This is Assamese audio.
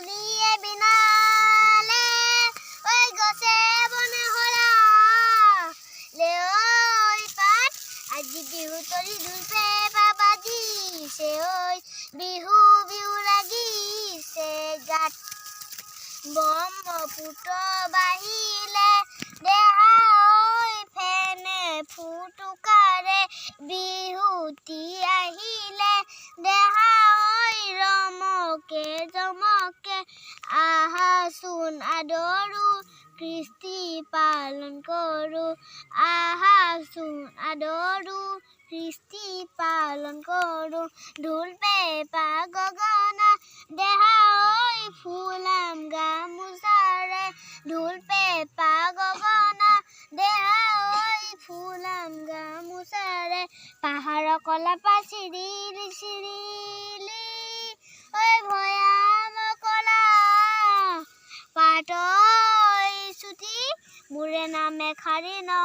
কুলিয়ে বিনালে ঐ গছে বনে হৰা লেঐ পাত আজি বিহু তৰি ঢোল পেঁপা বাজিছে ঐ বিহু বিহু লাগিছে গাত ব্ৰহ্মপুত্ৰ বাহিলে দেহা ঐ ফেনে ফুটুকাৰে বিহুতি আহিলে দেহা ঐ ৰমকে জমকে আহাচোন আদৰো কৃষ্টি পালন কৰোঁ আহাচোন আদৰো কৃষ্টি পালন কৰোঁ ঢোল পেঁপা গগনা দেহা ঐ ফুলাম গামোচাৰে ঢোল পেঁপা গগনা দেহা ঐ ফুলাম গামোচাৰে পাহাৰৰ কলাপা চিৰিলি চিৰিলি ঐ ভৈয়াম কলা পাত চুটি মোৰে নামে খাৰি ন